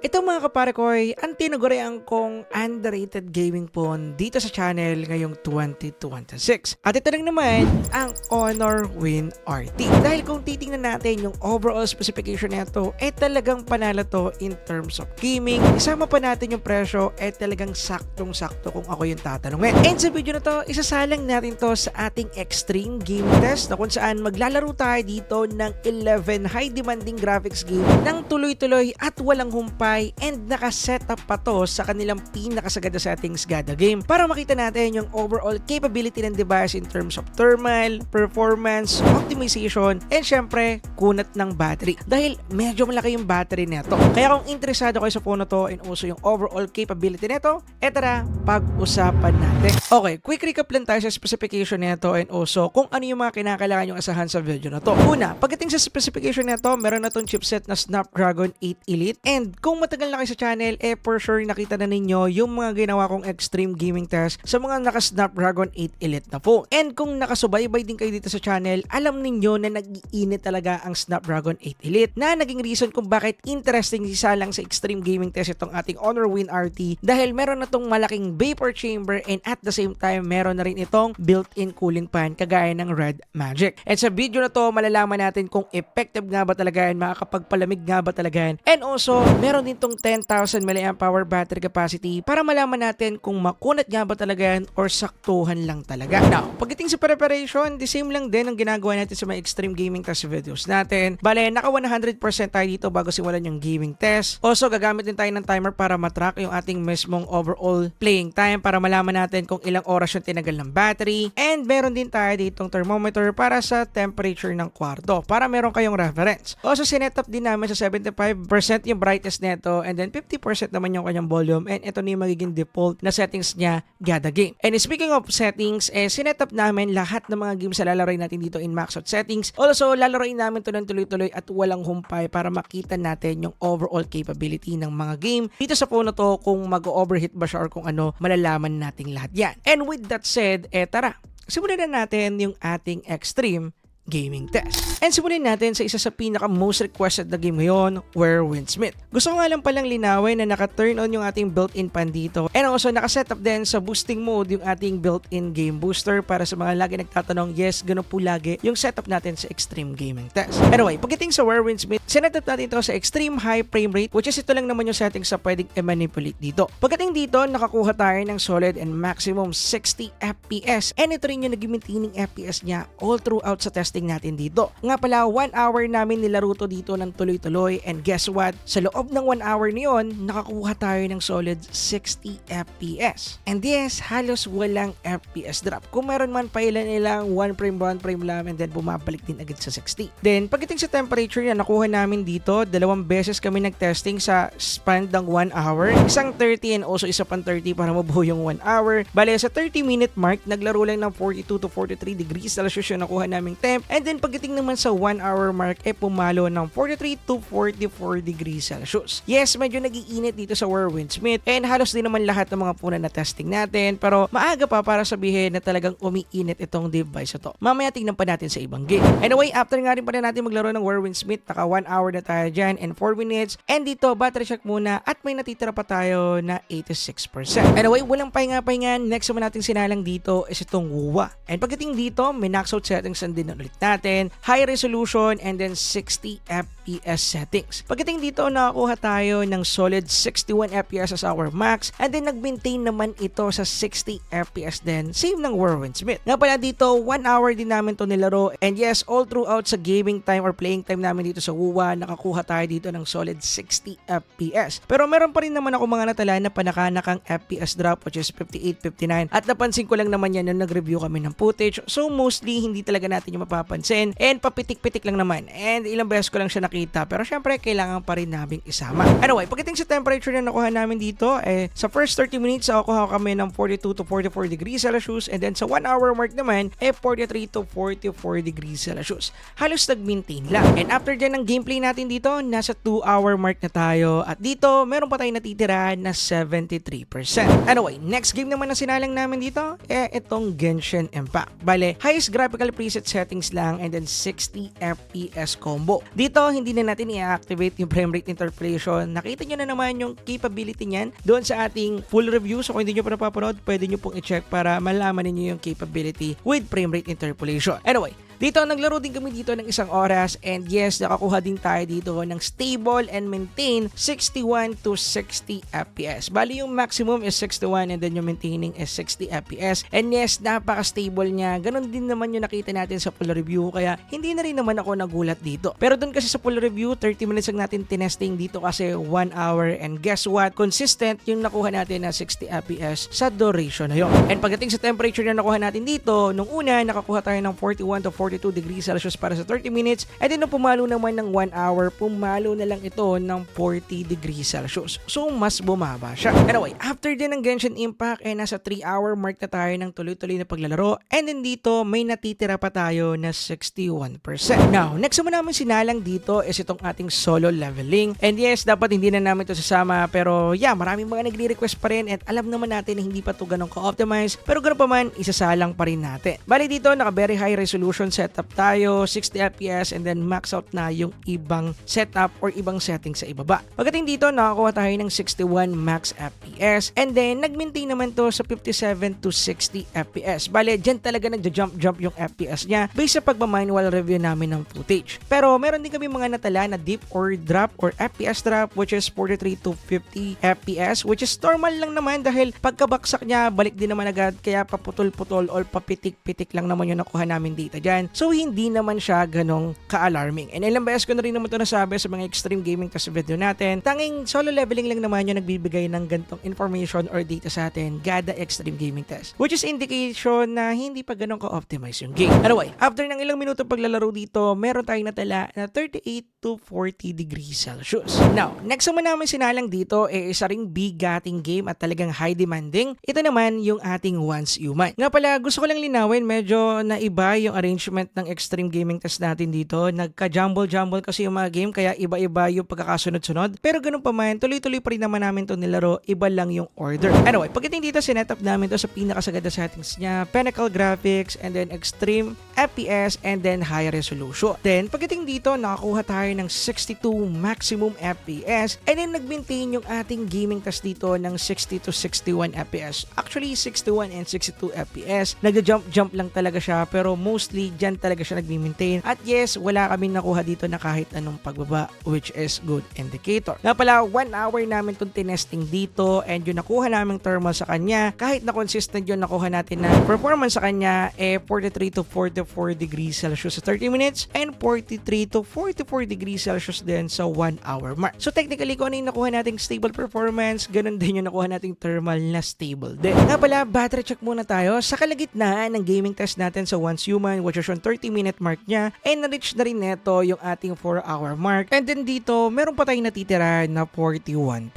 Ito mga kapare ko ay ang tinagurian kong underrated gaming phone dito sa channel ngayong 2026. At ito lang naman ang Honor Win RT. Dahil kung titingnan natin yung overall specification nito, talagang panalo to in terms of gaming. Isama pa natin yung presyo, talagang saktong-sakto kung ako yung tatanungin. And sa video na to, isasalang natin to sa ating extreme gaming test na kung saan maglalaro tayo dito ng 11 high demanding graphics game ng tuloy-tuloy at walang humpay and naka-setup pa to sa kanilang pinakasagad na settings gada game para makita natin yung overall capability ng device in terms of thermal, performance, optimization, and syempre, kunat ng battery. Dahil medyo malaki yung battery nito. Kaya kung interesado kayo sa phone na to and also yung overall capability nito, tara, pag-usapan natin. Okay, quick recap lang tayo sa specification nito and also kung ano yung mga kinakailangan yung asahan sa video na to. Una, pagdating sa specification nito, meron na tong chipset na Snapdragon 8 Elite, and kung matagal na kayo sa channel, for sure nakita na ninyo yung mga ginawa kong extreme gaming test sa mga naka Snapdragon 8 Elite na phone. And kung nakasubaybay din kayo dito sa channel, alam ninyo na nag-iinit talaga ang Snapdragon 8 Elite na naging reason kung bakit interesting isalang sa extreme gaming test itong ating Honor Win RT dahil meron na tong malaking vapor chamber and at the same time meron na rin itong built-in cooling fan kagaya ng Red Magic. And sa video na to, malalaman natin kung effective nga ba talaga yan, makakapagpalamig nga ba talaga yan. And also, meron din tong 10,000 mAh battery capacity para malaman natin kung makunat nga ba talaga yan or saktuhan lang talaga. Now, pagdating sa preparation, the same lang din ang ginagawa natin sa mga extreme gaming test videos natin. Bale, naka 100% tayo dito bago simulan yung gaming test. Also, gagamit din tayo ng timer para matrack yung ating mismong overall playing time para malaman natin kung ilang oras yung tinagal ng battery. And meron din tayo ditong thermometer para sa temperature ng kwarto para meron kayong reference. Also, sinetup din namin sa 75% yung brightness neto and then 50% naman yung kanyang volume, and ito na yung magiging default na settings niya gada game. And speaking of settings, sinetup namin lahat ng mga games na lalaroin natin dito in max out settings. Also, lalaroin namin to ng tuloy-tuloy at walang humpay para makita natin yung overall capability ng mga game dito sa phone na to, kung mag-overheat ba siya or kung ano, malalaman natin lahat yan. And with that said, tara, simulan na natin yung ating extreme gaming test. And simulan natin sa isa sa pinaka most requested na game ngayon, Where Winds Meet. Gusto ko nga lang palang linawin na naka-turn on yung ating built-in pan dito, and also naka-setup din sa boosting mode yung ating built-in game booster para sa mga lagi nagtatanong. Yes, ganun po lagi yung setup natin sa extreme gaming test. Anyway, pagdating sa Where Winds Meet, sinetup natin ito sa extreme high frame rate, which is ito lang naman yung settings sa pwedeng i-manipulate dito. Pagdating dito, nakakuha tayo ng solid and maximum 60 FPS, and ito rin yung nag-maintaining FPS niya all throughout sa testing natin dito. Nga pala, 1 hour namin nilaro to dito ng tuloy-tuloy, and guess what? Sa loob ng 1 hour niyon, nakakuha tayo ng solid 60 FPS. And yes, halos walang FPS drop. Kung meron man pa ilang 1 frame lang, and then bumabalik din agad sa 60. Then, pagdating sa temperature niya, nakuha namin dito, 2 beses kami nag-testing sa span ng 1 hour. Isang 30 and also isa pang 30 para mabuo yung 1 hour. Bale, sa 30-minute mark, naglaro lang ng 42 to 43 degrees Celsius yung nakuha naming temp. And then pagdating naman sa 1 hour mark, pumalo ng 43 to 44 degrees Celsius. Yes, medyo nag-iinit dito sa Where Winds Meet, and halos din naman lahat ng mga puna na testing natin, pero maaga pa para sabihin na talagang umiinit itong device ito. Mamaya tingnan pa natin sa ibang game. Anyway, after nga rin pala natin maglaro ng Where Winds Meet, naka 1 hour na tayo dyan and 4 minutes, and dito battery check muna at may natitira pa tayo na 86%. Anyway, walang pahinga-pahinga. Next naman natin sinalang dito is itong WUWA. And pagdating dito, may max out settings din ulit natin, high resolution, and then 60 FPS settings. Pagdating dito, nakakuha tayo ng solid 61 FPS as our max, and then nag-maintain naman ito sa 60 FPS din, same ng Where Winds Meet. Nga pala dito, 1 hour din namin to nilaro, and yes, all throughout sa gaming time or playing time namin dito sa WUWA, nakakuha tayo dito ng solid 60 FPS. Pero meron pa rin naman ako mga natala na panakanakang FPS drop, which is 58, 59, at napansin ko lang naman yan nung nag-review kami ng footage, so mostly hindi talaga natin yung mapapansin, and papitik-pitik lang naman, and ilang beses ko lang siya nakita, pero syempre kailangan pa rin naming isama. Anyway, pagdating sa temperature na nakuha namin dito, sa first 30 minutes nakuha kami ng 42 to 44 degrees Celsius, and then sa 1 hour mark naman 43 to 44 degrees Celsius. Halos nag-maintain lang. And after dyan ng gameplay natin dito, nasa 2 hour mark na tayo, at dito meron pa tayong natitira na 73%. Anyway, next game naman na sinalang namin dito, itong Genshin Impact. Bale, highest graphical preset settings FPS lang and then 60 FPS combo. Dito, hindi na natin i-activate yung frame rate interpolation. Nakita nyo na naman yung capability niyan doon sa ating full review. So kung hindi nyo pa napapanood, pwede nyo pong i-check para malaman niyo yung capability with frame rate interpolation. Anyway, dito, naglaro din kami dito ng 1 oras and yes, nakakuha din tayo dito ng stable and maintain 61 to 60 FPS. Bali yung maximum is 61 and then yung maintaining is 60 FPS. And yes, napaka-stable niya. Ganon din naman yung nakita natin sa full review kaya hindi na rin naman ako nagulat dito. Pero doon kasi sa full review, 30 minutes lang natin tinesting dito kasi 1 hour and guess what? Consistent yung nakuha natin na 60 FPS sa duration na yun. And pagdating sa temperature na nakuha natin dito, nung una, nakakuha tayo ng 41 to 42 degrees Celsius para sa 30 minutes and then nung pumalo naman ng 1 hour, pumalo na lang ito ng 40 degrees Celsius. So, mas bumaba siya. Anyway, after din ng Genshin Impact, nasa 3-hour mark na tayo ng tuloy-tuloy na paglalaro and then dito, may natitira pa tayo na 61%. Now, next naman namin sinalang dito is itong ating solo leveling. And yes, dapat hindi na namin ito sasama pero yeah, maraming mga nagre-request pa rin at alam naman natin na hindi pa ito ganun ka-optimize pero ganun pa man, isasalang pa rin natin. Bali dito, naka very high resolution setup tayo, 60 FPS and then max out na yung ibang setup or ibang settings sa ibaba. Pagdating dito, nakakuha tayo ng 61 max FPS and then nag-maintain naman to sa 57 to 60 FPS. Bale, dyan talaga nagja-jump yung FPS niya based sa pagmamanual review namin ng footage. Pero meron din kami mga natala na dip or drop or FPS drop which is 43 to 50 FPS which is normal lang naman dahil pagkabaksak niya, balik din naman agad kaya paputol-putol or papitik-pitik lang naman yung nakuha namin data dyan. So, hindi naman siya ganong ka-alarming. And ilang beses ko na rin naman ito nasabi sa mga extreme gaming test video natin. Tanging solo leveling lang naman yung nagbibigay ng gantong information or data sa atin, gada extreme gaming test. Which is indication na hindi pa ganong ka-optimize yung game. Anyway, after ng ilang minuto paglalaro dito, meron tayong natala na 38 to 40 degrees Celsius. Now, next naman namin sinalang dito isa ring bigating game at talagang high demanding. Ito naman yung ating Once Human. Nga pala, gusto ko lang linawin, medyo naiba yung arrangement ng extreme gaming test natin dito. Nagka-jumble kasi yung mga game kaya iba-iba yung pagkakasunod-sunod. Pero ganun pa man, tuloy-tuloy pa rin naman namin to nilaro, iba lang yung order. Anyway, pagdating dito, sinetup namin to sa pinakasagad na settings niya, Pinnacle Graphics, and then Extreme FPS, and then High Resolution. Then, pagdating dito, nakakuha tayo ng 62 maximum FPS, and then nag-maintain yung ating gaming test dito ng 60 to 61 FPS. Actually, 61 and 62 FPS. Nag-jump lang talaga siya, pero mostly, dyan talaga siya nag-maintain. At yes, wala kaming nakuha dito na kahit anong pagbaba, which is good indicator. Nga pala, 1 hour namin itong tinesting dito, and yung nakuha naming thermal sa kanya, kahit na consistent yung nakuha natin na performance sa kanya, 43 to 44 degrees Celsius sa 30 minutes, and 43 to 44 degrees Celsius din sa 1 hour mark. So technically, kung ano yung nakuha nating stable performance, ganun din yung nakuha nating thermal na stable din. Nga pala, battery check muna tayo. Sa kalagitnaan ng gaming test natin sa Once Human, which is yung 30-minute mark niya, and na-reach na rin neto yung ating 4-hour mark. And then dito, meron pa tayong natitira na 41%.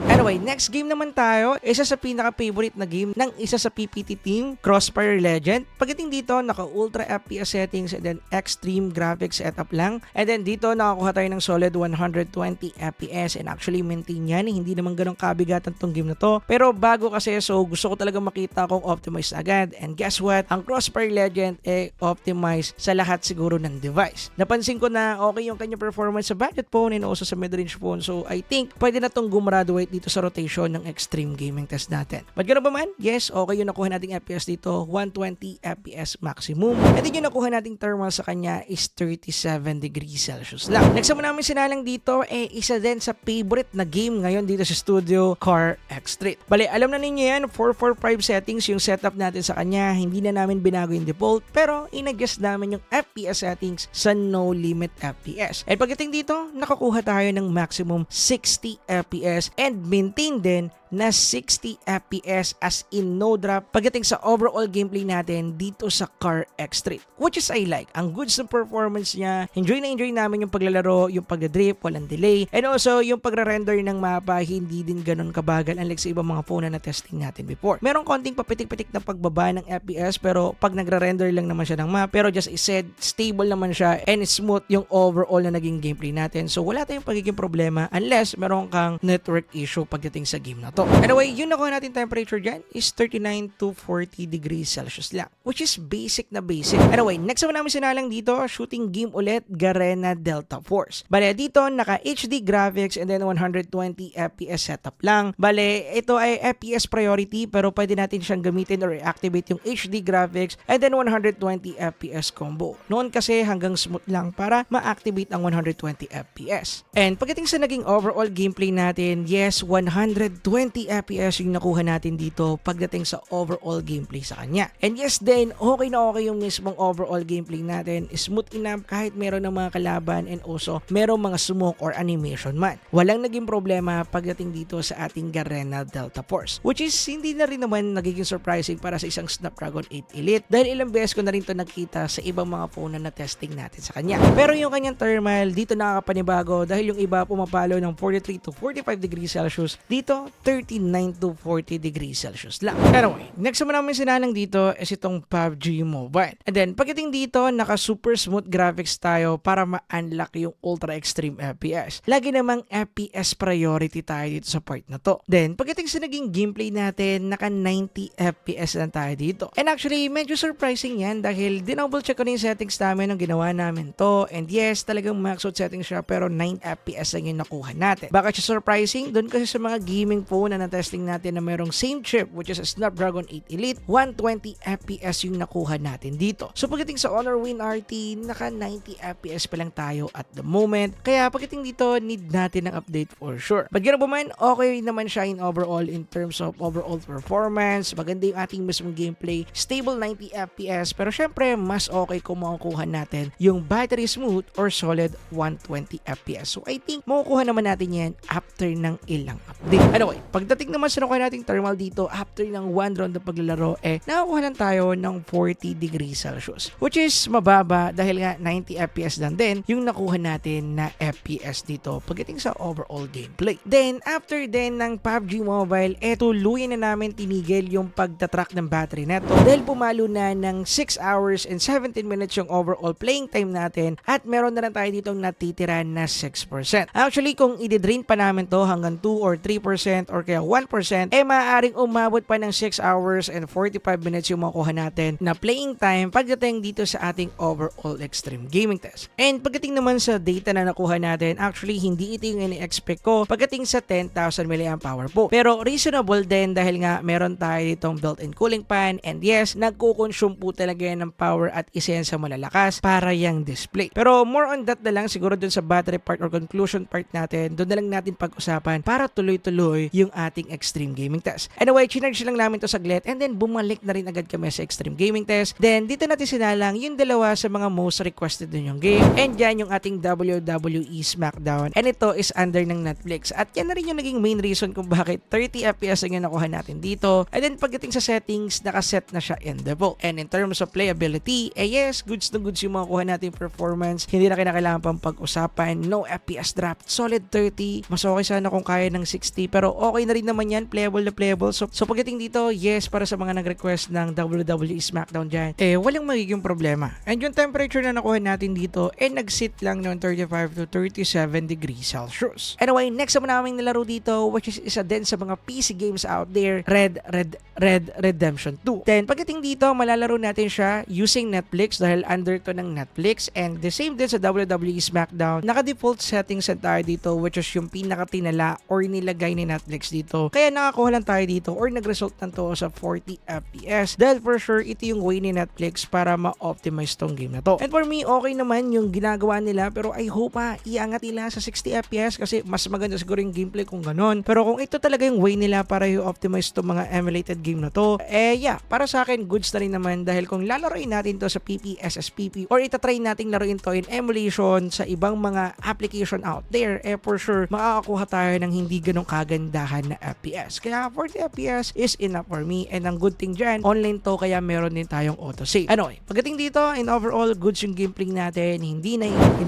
Anyway, next game naman tayo, isa sa pinaka-favorite na game ng isa sa PPT team, Crossfire Legend. Pagdating dito, naka-ultra FPS settings and then extreme graphics setup lang. And then dito, nakakuha tayo ng solid 120 FPS and actually maintain yan. Hindi naman ganun kabigatan tong game na to. Pero bago kasi, so gusto ko talaga makita kung optimized agad. And guess what? Ang Crossfire Legend optimized sa lahat siguro ng device. Napansin ko na okay yung kanyang performance sa budget phone and also sa mid-range phone. So I think pwede na tong gumraduate dito sa rotation ng extreme gaming test natin. But gano'n ba man? Yes, okay yung nakuha nating FPS dito, 120 FPS maximum. And then yung nakuha nating thermal sa kanya is 37 degrees Celsius lang. Next naman namin sinalang dito, isa din sa favorite na game ngayon dito sa studio, Car X Street. Bale, alam na ninyo yan, 445 settings yung setup natin sa kanya. Hindi na namin binago yung default, pero in-adjust namin yung FPS settings sa no limit FPS. And pagdating dito, nakakuha tayo ng maximum 60 FPS and maintain din na 60 FPS as in no drop pagdating sa overall gameplay natin dito sa Car X Street, which is I like. Ang goods ng performance niya, enjoy na enjoy namin yung paglalaro, yung pagdadrip, walang delay, and also yung pagre-render ng mapa, hindi din ganun kabagal unlike sa ibang mga phone na testing natin before. Merong konting papitik-pitik na pagbaba ng FPS pero pag nagre-render lang naman siya ng map, pero just I said, stable naman siya and smooth yung overall na naging gameplay natin. So wala tayong pagiging problema unless meron kang network issue pagdating sa game na to. to. Anyway, yung nakuha natin temperature dyan is 39 to 40 degrees Celsius lang, which is basic na basic. Anyway, next naman namin sinalang dito, shooting game ulit, Garena Delta Force. Bale, dito naka HD graphics and then 120 FPS setup lang. Bale, ito ay FPS priority pero pwede natin siyang gamitin or activate yung HD graphics and then 120 FPS combo. Noon kasi hanggang smooth lang para ma-activate ang 120 FPS. And pagdating sa naging overall gameplay natin, yes, 120 FPS yung nakuha natin dito pagdating sa overall gameplay sa kanya. And yes then, okay na okay yung mismong overall gameplay natin. Smooth enough kahit meron ng mga kalaban and also merong mga smoke or animation man. Walang naging problema pagdating dito sa ating Garena Delta Force. Which is hindi na rin naman nagiging surprising para sa isang Snapdragon 8 Elite dahil ilang beses ko na rin to nakita sa ibang mga phone na testing natin sa kanya. Pero yung kanyang thermal dito nakakapanibago dahil yung iba pumapalo ng 43 to 45 degrees Celsius, dito 39 to 40 degrees Celsius lang. Anyway, next naman namin sinalang dito is itong PUBG Mobile. And then pagdating dito, naka super smooth graphics tayo para ma-unlock yung ultra extreme FPS. Lagi namang FPS priority tayo dito sa part na to. Then pagdating sa naging gameplay natin, naka 90 FPS lang tayo dito. And actually, medyo surprising yan dahil dinouble check ko na yung settings namin nung ginawa namin to. And yes, talagang max out settings siya pero 9 FPS lang yung nakuha natin. Bakit siya surprising? Doon kasi sa mga gaming phone na na-testing natin na mayroong same chip which is a Snapdragon 8 Elite, 120 FPS yung nakuha natin dito. So pagdating sa Honor Win RT, naka 90 FPS pa lang tayo at the moment. Kaya pagdating dito, need natin ng update for sure. But gano'n ba man, okay naman siya in overall in terms of overall performance. Maganda yung ating mismong gameplay. Stable 90 FPS pero syempre mas okay kung makukuha natin yung battery smooth or solid 120 FPS. So I think makukuha naman natin yan after ng ilang update. Anyway, pagdating naman sa nakuha nating thermal dito after ng one round na paglalaro, nakakuha lang tayo ng 40 degrees Celsius which is mababa dahil nga 90 FPS lang din yung nakuha natin na FPS dito pagdating sa overall gameplay. Then after din ng PUBG Mobile, tuluyan na namin tinigil yung pagtatrack ng battery neto dahil pumalo na ng 6 hours and 17 minutes yung overall playing time natin at meron na lang tayo ditong natitira na 6%. Actually, kung i-drain pa namin to hanggang 2 or 3% or kaya 1%, maaaring umabot pa ng 6 hours and 45 minutes yung makuha natin na playing time pagdating dito sa ating overall extreme gaming test. And pagdating naman sa data na nakuha natin, actually hindi ito yung ini-expect ko pagdating sa 10,000 mAh po. Pero reasonable din dahil nga meron tayo ditong built-in cooling fan and yes, nagko-consume po talaga yan ng power at isa yan sa malalakas para yung display. Pero more on that na lang siguro dun sa battery part or conclusion part natin, doon na lang natin pag-usapan para tuloy-tuloy yung ating extreme gaming test. Anyway, chinarge lang namin to saglit and then bumalik na rin agad kami sa extreme gaming test. Then dito natin sinalang yung dalawa sa mga most requested dun yung game and yan yung ating WWE SmackDown and ito is under ng Netflix at yan na rin yung naging main reason kung bakit 30 FPS ang yung nakuha natin dito. And then pagdating sa settings, nakaset na siya in default. And in terms of playability, yes, goods na goods yung makuha natin performance. Hindi na kailangan pang pag-usapan. No FPS drop. Solid 30. Mas okay sana kung kaya ng 60 pero okay na rin naman yan. Playable na playable. So pagdating dito, yes, para sa mga nag-request ng WWE SmackDown dyan, walang magiging problema. And yung temperature na nakuha natin dito, nag-sit lang ng 35 to 37 degrees Celsius. Anyway, next naman namin nilaro dito, which is isa din sa mga PC games out there, Red Redemption 2. Then, pagdating dito, malalaro natin siya using Netflix dahil under to ng Netflix and the same din sa WWE SmackDown. Naka-default settings na tayo dito which is yung pinakatinala or nilagay ni Netflix dito. Kaya nakakuha lang tayo dito or nag-result na to sa 40 FPS dahil for sure ito yung way ni Netflix para ma-optimize tong game na to. And for me, okay naman yung ginagawa nila pero I hope iangat nila sa 60 FPS kasi mas maganda siguro yung gameplay kung ganon. Pero kung ito talaga yung way nila para i-optimize tong mga emulated game na to, para sa akin goods na rin naman dahil kung lalaroin natin to sa PP, SSPP or itatry natin laruin to in emulation sa ibang mga application out there, for sure makakakuha tayo ng hindi ganong kagandahan na FPS. Kaya 40 FPS is enough for me and ang good thing dyan, online to kaya meron din tayong autosave. Anyway, pagdating dito, in overall, goods yung gameplay natin, hindi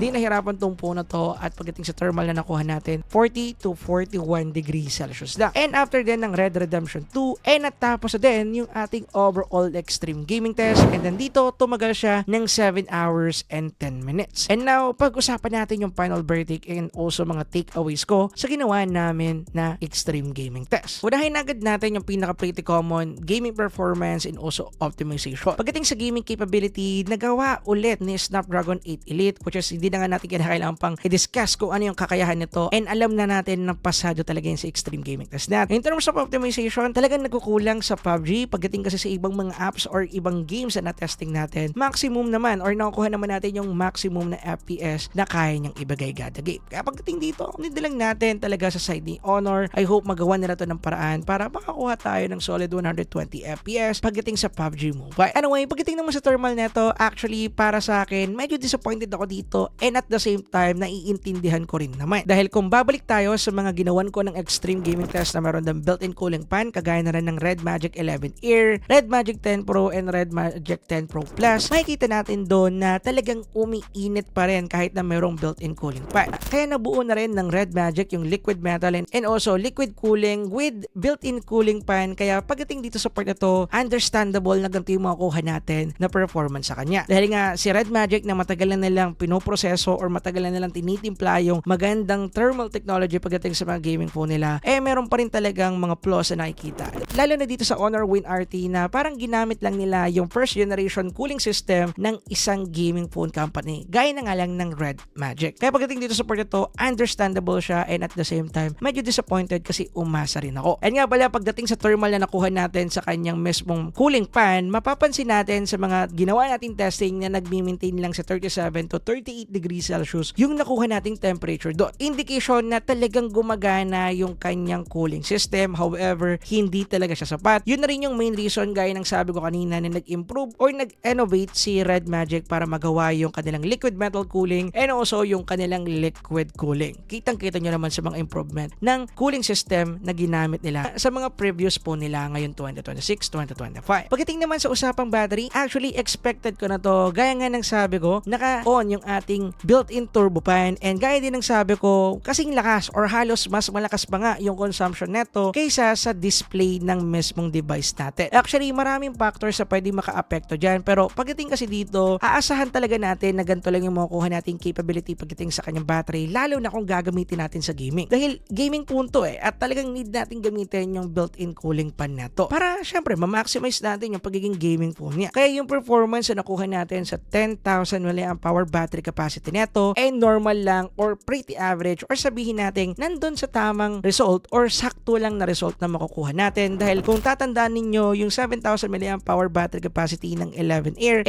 nahirapan tong phone na to at pagdating sa thermal na nakuha natin, 40 to 41 degrees Celsius lang. And after din ng Red Redemption 2, natapos na din yung ating overall extreme gaming test and then dito, tumagal siya ng 7 hours and 10 minutes. And now, pag-usapan natin yung final verdict and also mga takeaways ko sa ginawa namin na extreme extreme gaming test. Unahin agad natin yung pinaka pretty common gaming performance and also optimization. Pagdating sa gaming capability, nagawa ulit ni Snapdragon 8 Elite, which is hindi na nga natin kinakailangan pang i-discuss kung ano yung kakayahan nito, and alam na natin na pasado talaga yun sa extreme gaming test natin. In terms of optimization, talagang nagkukulang sa PUBG. Pagdating kasi sa ibang mga apps or ibang games na na-testing natin, maximum naman or nakukuha naman natin yung maximum na FPS na kaya niyang ibigay kada game. Kaya pagdating dito, need lang natin talaga sa side ni Honor. I hope magawa nila to ng paraan para makakuha tayo ng solid 120 FPS pagdating sa PUBG Mobile. Anyway, pagdating naman sa thermal neto, actually para sa akin, medyo disappointed ako dito, and at the same time, naiintindihan ko rin naman. Dahil kung babalik tayo sa mga ginawan ko ng extreme gaming test na meron ng built-in cooling fan, kagaya na rin ng Red Magic 11 Air, Red Magic 10 Pro, and Red Magic 10 Pro Plus, makikita natin doon na talagang umiinit pa rin kahit na mayroong built-in cooling fan. Kaya nabuo na rin ng Red Magic yung liquid metal and also liquid cooling with built-in cooling fan. Kaya pagdating dito sa part na to, understandable na ganito yung makukuha natin na performance sa kanya. Dahil nga si Red Magic na matagal na nilang pinoproseso or matagal na nilang tinitimpla yung magandang thermal technology pagdating sa mga gaming phone nila, meron pa rin talagang mga flaws na nakikita. Lalo na dito sa Honor Win RT na parang ginamit lang nila yung first generation cooling system ng isang gaming phone company. Gaya na nga lang ng Red Magic. Kaya pagdating dito sa part na to, understandable siya, and at the same time, medyo disappointed kasi umasa rin ako. And nga pala, pagdating sa thermal na nakuha natin sa kanyang mismong cooling fan, mapapansin natin sa mga ginawa nating testing na nag-maintain lang sa 37 to 38 degrees Celsius yung nakuha nating temperature doon. Indication na talagang gumagana yung kanyang cooling system. However, hindi talaga siya sapat. Yun na rin yung main reason, gaya ng sabi ko kanina, na nag-improve or nag-innovate si Red Magic para magawa yung kanilang liquid metal cooling and also yung kanilang liquid cooling. Kitang-kita nyo naman sa mga improvement ng cooling system na ginamit nila sa mga previous po nila ngayon 2026-2025. Pagdating naman sa usapang battery, actually expected ko na to. Gaya nga ng sabi ko, naka-on yung ating built-in turbo fan, and gaya din ng sabi ko, kasing lakas or halos mas malakas pa nga yung consumption neto kaysa sa display ng mismong device natin. Actually, maraming factors sa pwede maka-apekto dyan, pero pagdating kasi dito, aasahan talaga natin na ganito lang yung makukuha nating capability pagdating sa kanyang battery, lalo na kung gagamitin natin sa gaming. Dahil gaming punto at talagang need natin gamitin yung built-in cooling fan na to para syempre ma-maximize natin yung pagiging gaming phone niya. Kaya yung performance na nakuha natin sa 10,000 mAh battery capacity neto ay normal lang or pretty average, or sabihin natin nandun sa tamang result or sakto lang na result na makukuha natin. Dahil kung tatandaan ninyo yung 7,000 mAh battery capacity ng 11 Air,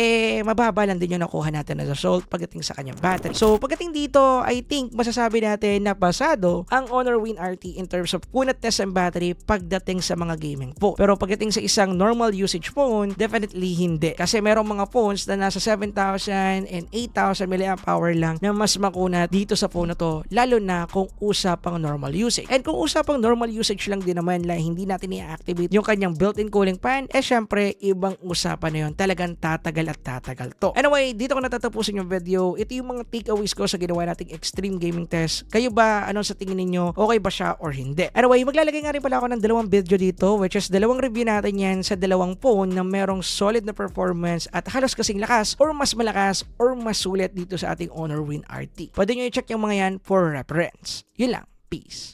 mababa lang din yung nakuha natin na result pagdating sa kanyang battery. So pagdating dito, I think masasabi natin na pasado ang Honor Win RT in terms of kunat test and battery pagdating sa mga gaming phone. Pero pagdating sa isang normal usage phone, definitely hindi. Kasi merong mga phones na nasa 7,000 and 8,000 mAh lang na mas makunat dito sa phone na to, lalo na kung usapang normal usage. And kung usapang normal usage lang din naman lang hindi natin i-activate yung kanyang built-in cooling fan, syempre ibang usapan na yun. Talagang tatagal at tatagal to. Anyway, dito ko natatapusin yung video. Ito yung mga takeaways ko sa ginawa nating extreme gaming test. Kayo ba, ano sa tingin ninyo? Okay ba siya or hindi? Anyway, maglalagay nga rin pala ako ng dalawang video dito, which is dalawang review natin yan sa dalawang phone na merong solid na performance at halos kasing lakas or mas malakas or mas sulit dito sa ating Honor Win RT. Pwede nyo i-check yung mga yan for reference. Yun lang. Peace.